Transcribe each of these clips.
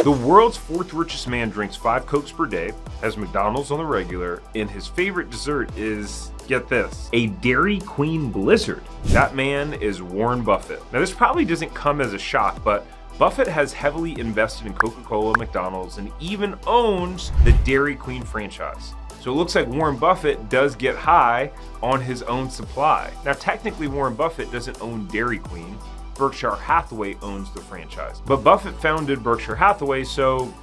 The world's fourth richest man drinks 5 Cokes per day, has McDonald's on the regular, and his favorite dessert is, get this, a Dairy Queen Blizzard. That man is Warren Buffett. Now this probably doesn't come as a shock, but Buffett has heavily invested in Coca-Cola, McDonald's, and even owns the Dairy Queen franchise. So it looks like Warren Buffett does get high on his own supply. Now technically Warren Buffett doesn't own Dairy Queen. Berkshire Hathaway owns the franchise. But Buffett founded Berkshire Hathaway, so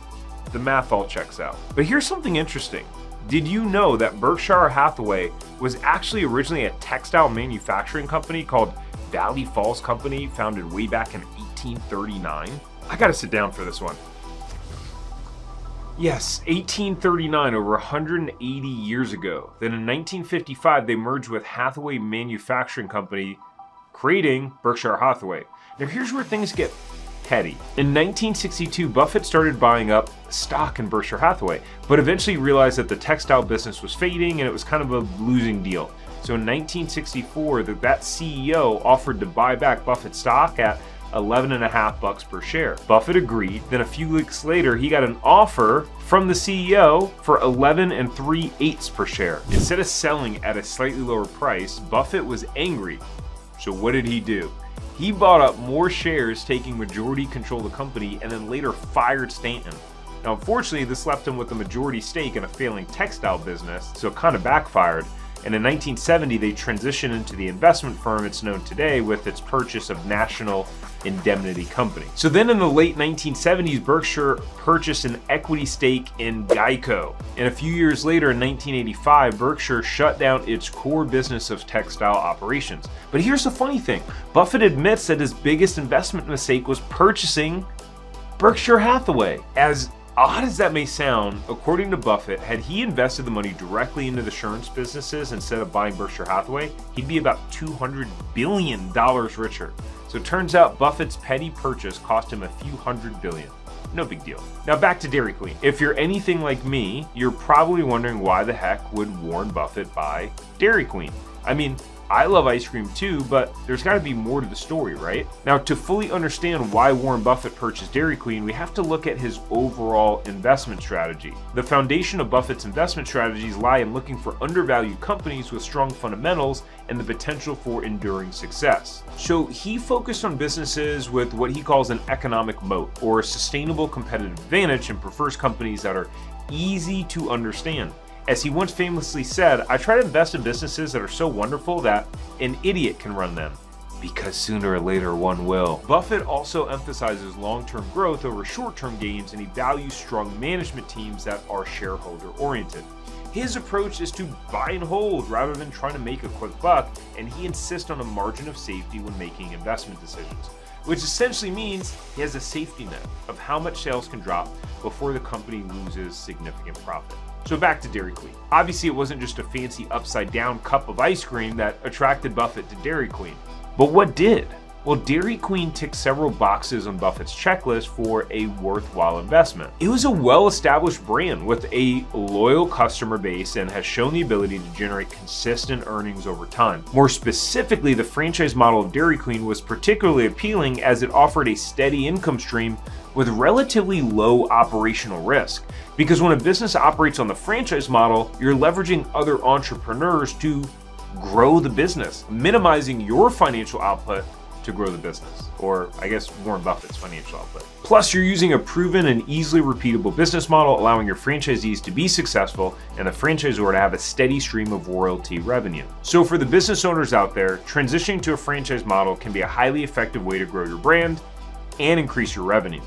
the math all checks out. But here's something interesting. Did you know that Berkshire Hathaway was actually originally a textile manufacturing company called Valley Falls Company, founded way back in 1839? I gotta sit down for this one. Yes, 1839, over 180 years ago. Then in 1955, they merged with Hathaway Manufacturing Company, creating Berkshire Hathaway. Now here's where things get heady. In 1962, Buffett started buying up stock in Berkshire Hathaway, but eventually realized that the textile business was fading and it was kind of a losing deal. So in 1964, that CEO offered to buy back Buffett's stock at $11.50 per share. Buffett agreed. Then a few weeks later, he got an offer from the CEO for 11 3/8 per share. Instead of selling at a slightly lower price, Buffett was angry. So what did he do? He bought up more shares, taking majority control of the company, and then later fired Stanton. Now, unfortunately, this left him with a majority stake in a failing textile business, so it kind of backfired. And in 1970, they transitioned into the investment firm it's known today with its purchase of National Indemnity Company. So then in the late 1970s, Berkshire purchased an equity stake in Geico. And a few years later, in 1985, Berkshire shut down its core business of textile operations. But here's the funny thing. Buffett admits that his biggest investment mistake was purchasing Berkshire Hathaway. As odd as that may sound, according to Buffett, had he invested the money directly into the insurance businesses instead of buying Berkshire Hathaway, he'd be about $200 billion richer. So it turns out Buffett's petty purchase cost him a few $100 billion. No big deal. Now back to Dairy Queen. If you're anything like me, you're probably wondering why the heck would Warren Buffett buy Dairy Queen? I mean, I love ice cream too, but there's got to be more to the story, right? Now, to fully understand why Warren Buffett purchased Dairy Queen, we have to look at his overall investment strategy. The foundation of Buffett's investment strategies lie in looking for undervalued companies with strong fundamentals and the potential for enduring success. So he focused on businesses with what he calls an economic moat, or a sustainable competitive advantage, and prefers companies that are easy to understand. As he once famously said, I try to invest in businesses that are so wonderful that an idiot can run them, because sooner or later one will. Buffett also emphasizes long-term growth over short-term gains, and he values strong management teams that are shareholder-oriented. His approach is to buy and hold rather than trying to make a quick buck, and he insists on a margin of safety when making investment decisions, which essentially means he has a safety net of how much sales can drop before the company loses significant profit. So back to Dairy Queen. Obviously, it wasn't just a fancy upside-down cup of ice cream that attracted Buffett to Dairy Queen. But what did? Well, Dairy Queen ticked several boxes on Buffett's checklist for a worthwhile investment. It was a well-established brand with a loyal customer base and has shown the ability to generate consistent earnings over time. More specifically, the franchise model of Dairy Queen was particularly appealing as it offered a steady income stream with relatively low operational risk. Because when a business operates on the franchise model, you're leveraging other entrepreneurs to grow the business, minimizing your financial output to grow the business, or I guess Warren Buffett's financial output. Plus, you're using a proven and easily repeatable business model, allowing your franchisees to be successful and the franchisor to have a steady stream of royalty revenue. So for the business owners out there, transitioning to a franchise model can be a highly effective way to grow your brand and increase your revenue.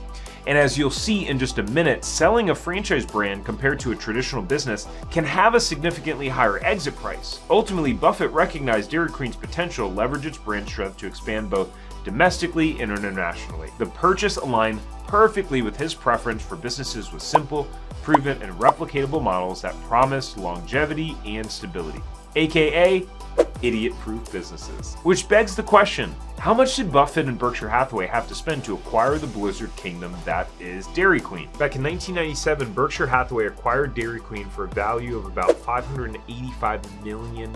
And as you'll see in just a minute, selling a franchise brand compared to a traditional business can have a significantly higher exit price. Ultimately, Buffett recognized Dairy Queen's potential to leverage its brand strength to expand both domestically and internationally. The purchase aligned perfectly with his preference for businesses with simple, proven, and replicatable models that promise longevity and stability. aka idiot-proof businesses. Which begs the question, how much did Buffett and Berkshire Hathaway have to spend to acquire the Blizzard kingdom that is Dairy Queen? Back in 1997, Berkshire Hathaway acquired Dairy Queen for a value of about $585 million.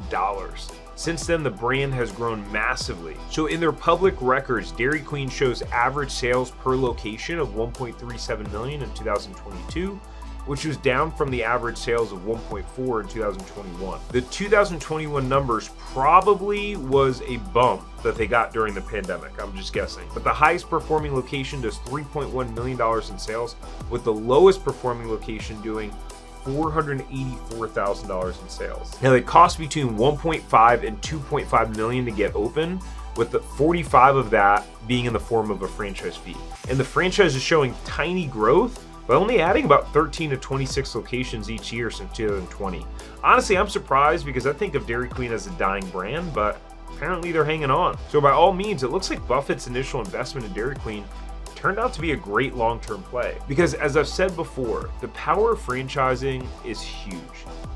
Since then, the brand has grown massively. So in their public records, Dairy Queen shows average sales per location of 1.37 million in 2022, which was down from the average sales of 1.4 in 2021. The 2021 numbers probably was a bump that they got during the pandemic, I'm just guessing. But the highest performing location does $3.1 million in sales, with the lowest performing location doing $484,000 in sales. Now they cost between 1.5 and 2.5 million to get open, with the 45 of that being in the form of a franchise fee. And the franchise is showing tiny growth, by only adding about 13 to 26 locations each year since 2020. Honestly, I'm surprised because I think of Dairy Queen as a dying brand, but apparently they're hanging on. So by all means, it looks like Buffett's initial investment in Dairy Queen turned out to be a great long-term play. Because as I've said before, the power of franchising is huge.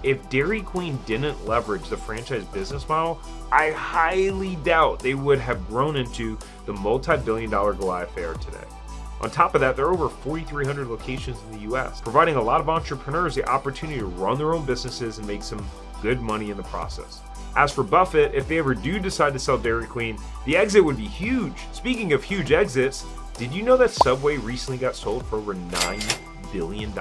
If Dairy Queen didn't leverage the franchise business model, I highly doubt they would have grown into the multi-billion-dollar Goliath they are today. On top of that, there are over 4,300 locations in the US, providing a lot of entrepreneurs the opportunity to run their own businesses and make some good money in the process. As for Buffett, if they ever do decide to sell Dairy Queen, the exit would be huge. Speaking of huge exits, did you know that Subway recently got sold for over $9 billion?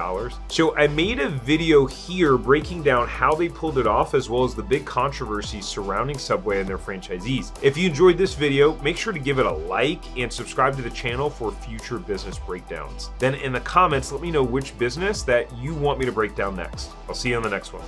So I made a video here breaking down how they pulled it off, as well as the big controversies surrounding Subway and their franchisees. If you enjoyed this video, make sure to give it a like and subscribe to the channel for future business breakdowns. Then in the comments, let me know which business that you want me to break down next. I'll see you on the next one.